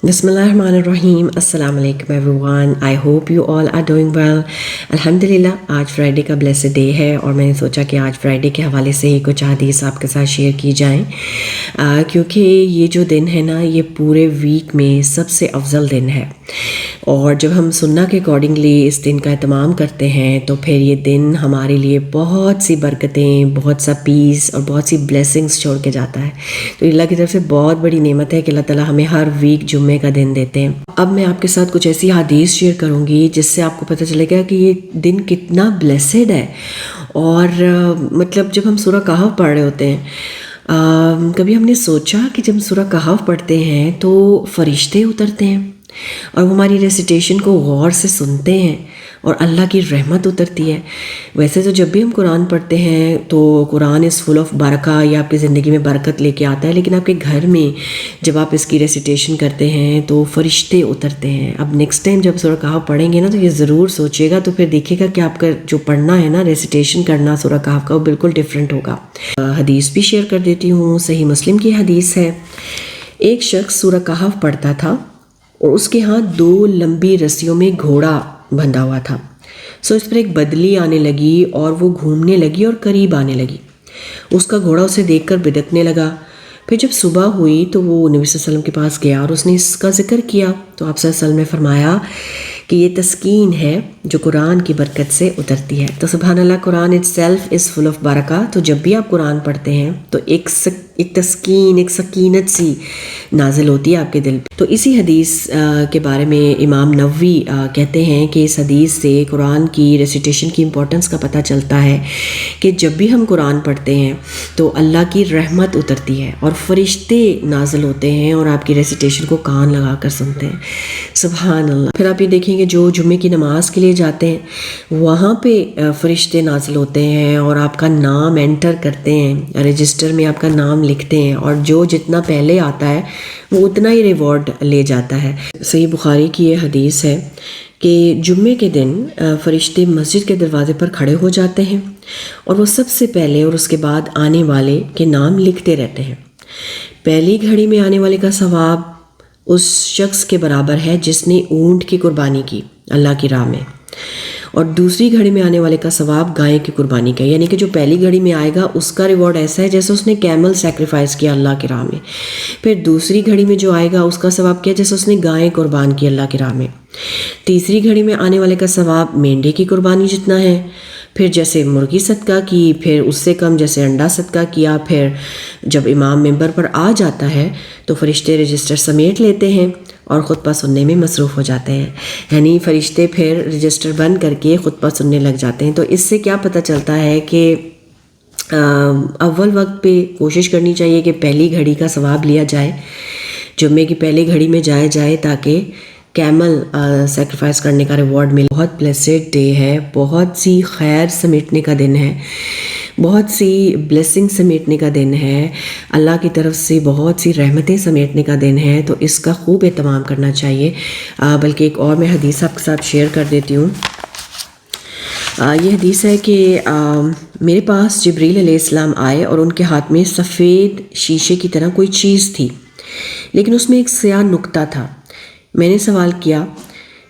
बिस्मिल्लाहिर्रहमानिर्रहीम। अस्सलाम वालेकुम everyone. I hope you all are doing well. अल्हम्दुलिल्लाह आज फ्राइडे का ब्लेस्ड डे है और मैंने सोचा कि आज फ्राइडे के हवाले से ही कुछ हदीस आपके साथ शेयर की जाएं, क्योंकि ये जो दिन है ना, ये पूरे वीक में सबसे अफजल दिन है। और जब हम सुन्ना के अकॉर्डिंगली इस दिन का एहतमाम करते हैं तो फिर ये दिन हमारे लिए बहुत सी बरकतें, बहुत सा पीस और बहुत सी ब्लेसिंग्स छोड़ के जाता है। तो अल्लाह की तरफ से बहुत बड़ी नेमत है कि अल्लाह ताला हमें हर वीक जुम्मे का दिन देते हैं। अब मैं आपके साथ कुछ ऐसी हदीस शेयर करूंगी जिससे आपको पता चलेगा कि ये दिन कितना ब्लेसेड है। और मतलब जब हम सूरह कहफ पढ़ रहे होते हैं, कभी हमने सोचा कि जब सूरह कहफ पढ़ते हैं तो फरिश्ते उतरते हैं और वो हमारी रेसिटेशन को गौर से सुनते हैं और अल्लाह की रहमत उतरती है। वैसे तो जब भी हम कुरान पढ़ते हैं तो कुरान इज़ फुल ऑफ बरका, या आपकी ज़िंदगी में बरकत लेके आता है, लेकिन आपके घर में जब आप इसकी रेसिटेशन करते हैं तो फरिश्ते उतरते हैं। अब नेक्स्ट टाइम जब सूरह कहफ पढ़ेंगे ना तो ये ज़रूर सोचिएगा, तो फिर देखिएगा कि आपका जो पढ़ना है ना, रेसिटेशन करना सूरह कहफ का, वो बिल्कुल डिफरेंट होगा। हदीस भी शेयर कर देती हूँ। सही मुस्लिम की हदीस है। एक शख्स सूरह कहफ पढ़ता था और उसके हाथ 2 लंबी रस्सियों में घोड़ा बंधा हुआ था। सो इस पर एक बदली आने लगी और वो घूमने लगी और करीब आने लगी। उसका घोड़ा उसे देखकर बिदकने लगा। फिर जब सुबह हुई तो वो नबी सल्लल्लाहु अलैहि वसल्लम के पास गया और उसने इसका जिक्र किया तो आप सल्लल्लाहु अलैहि वसल्लम ने फरमाया कि ये तस्कीन है जो कुरान की बरकत से उतरती है। तो सुभान अल्लाह, Quran itself is full of बरका। तो जब भी आप कुरान पढ़ते हैं तो एक तस्कीन, एक सकीनत सी नाजिल होती है आपके दिल पे। तो इसी हदीस के बारे में इमाम नववी कहते हैं कि इस हदीस से कुरान की रेसिटेशन की इम्पोर्टेंस का पता चलता है कि जब भी हम कुरान पढ़ते हैं तो अल्लाह की रहमत उतरती है और फरिश्ते नाजिल होते हैं और आपकी रेसिटेशन को कान लगा कर सुनते हैं। सुभान अल्लाह। फिर आप ये देखेंगे जो जुम्मे की नमाज के लिए जाते हैं वहाँ पे फरिश्ते नाजिल होते हैं और आपका नाम एंटर करते हैं, रजिस्टर में आपका नाम लिखते हैं, और जो जितना पहले आता है वो उतना ही रिवॉर्ड ले जाता है। सही बुखारी की ये हदीस है कि जुम्मे के दिन फरिश्ते मस्जिद के दरवाज़े पर खड़े हो जाते हैं और वो सबसे पहले और उसके बाद आने वाले के नाम लिखते रहते हैं। पहली घड़ी में आने वाले का सवाब उस शख्स के बराबर है जिसने ऊंट की कुर्बानी की अल्लाह की राह में, और दूसरी घड़ी में आने वाले का सवाब गाय की कुर्बानी का। यानी कि जो पहली घड़ी में आएगा उसका रिवॉर्ड ऐसा है जैसे उसने कैमल सैक्रिफाइस किया अल्लाह की राह में। फिर दूसरी घड़ी में जो आएगा उसका सवाब क्या, जैसे उसने गाय कुर्बान की अल्लाह की राह में। तीसरी घड़ी में आने वाले का सवाब मेंढे की कुर्बानी जितना है। फिर जैसे मुर्गी सदका की, फिर उससे कम जैसे अंडा सदका किया। फिर जब इमाम मिंबर पर आ जाता है तो फरिश्ते रजिस्टर समेट लेते हैं और खुतबा सुनने में मसरूफ़ हो जाते हैं। यानी फ़रिश्ते फिर रजिस्टर बंद करके खुतबा सुनने लग जाते हैं। तो इससे क्या पता चलता है कि अव्वल वक्त पे कोशिश करनी चाहिए कि पहली घड़ी का सवाब लिया जाए, जुम्मे की पहली घड़ी में जाए ताकि कैमल सेक्रीफाइस करने का रिवॉर्ड मिले। बहुत ब्लेसेड डे है, बहुत सी खैर समेटने का दिन है, बहुत सी ब्लेसिंग समेटने का दिन है, अल्लाह की तरफ से बहुत सी रहमतें समेटने का दिन है। तो इसका खूब एहतमाम करना चाहिए। बल्कि एक और मैं हदीस आपके साथ शेयर कर देती हूँ। ये हदीस है कि मेरे पास जिब्रील अलैहिस्सलाम आए और उनके हाथ में सफ़ेद शीशे की तरह कोई चीज़ थी, लेकिन उसमें एक स्याह नुक्ता था। मैंने सवाल किया,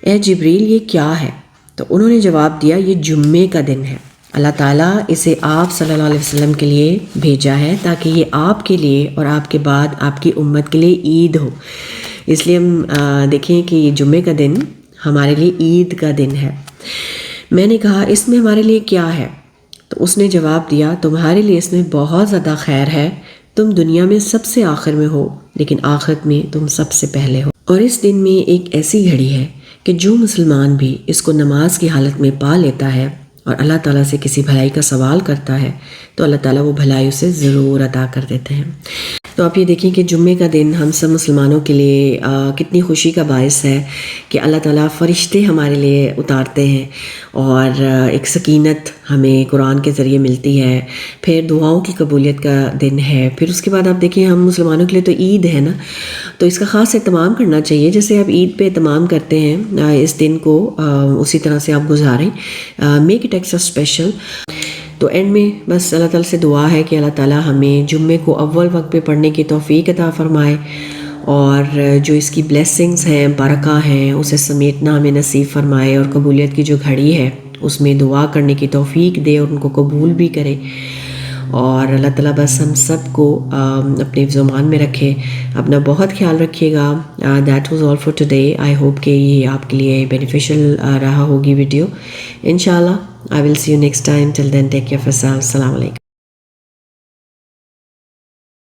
ए जिब्रील ये क्या है? तो उन्होंने जवाब दिया, ये जुम्मे का दिन है। अल्लाह ताला इसे आप सल्लल्लाहु अलैहि वसल्लम के लिए भेजा है ताकि ये आपके लिए और आपके बाद आपकी उम्मत के लिए ईद हो। इसलिए हम देखें कि ये जुम्मे का दिन हमारे लिए ईद का दिन है। मैंने कहा, इसमें हमारे लिए क्या है? तो उसने जवाब दिया, तुम्हारे लिए इसमें बहुत ज़्यादा खैर है। तुम दुनिया में सबसे आखिर में हो लेकिन आखिरत में तुम सबसे पहले हो। और इस दिन में एक ऐसी घड़ी है कि जो मुसलमान भी इसको नमाज की हालत में पा लेता है और अल्लाह ताला से किसी भलाई का सवाल करता है तो अल्लाह ताला वो भलाई उसे ज़रूर अता कर देते हैं। तो आप ये देखें कि जुम्मे का दिन हम सब मुसलमानों के लिए कितनी खुशी का बायस है कि अल्लाह ताला फ़रिश्ते हमारे लिए उतारते हैं और एक सकीनत हमें कुरान के ज़रिए मिलती है। फिर दुआओं की कबूलियत का दिन है। फिर उसके बाद आप देखें, हम मुसलमानों के लिए तो ईद है ना, तो इसका ख़ास एहतमाम करना चाहिए। जैसे आप ईद पे एहतमाम करते हैं इस दिन को, उसी तरह से आप गुजारें। Make it extra special. तो एंड में बस अल्लाह ताला से दुआ है कि अल्लाह ताला हमें जुम्मे को अव्वल वक्त पे पढ़ने की तौफीक अता फ़रमाए اور جو اس کی بلیسنگز ہیں، برکہ ہیں، اسے سمیٹنا ہمیں نصیب فرمائے، اور قبولیت کی جو گھڑی ہے اس میں دعا کرنے کی توفیق دے اور ان کو قبول بھی کرے، اور اللہ تعالیٰ بس ہم سب کو اپنے زمان میں رکھے. اپنا بہت خیال رکھیے گا. That was all for today. I hope کہ یہ آپ کے لیے بینیفیشل رہا ہوگی ویڈیو. انشاءاللہ I will see you next time. Till then take care of yourself. السلام علیکم.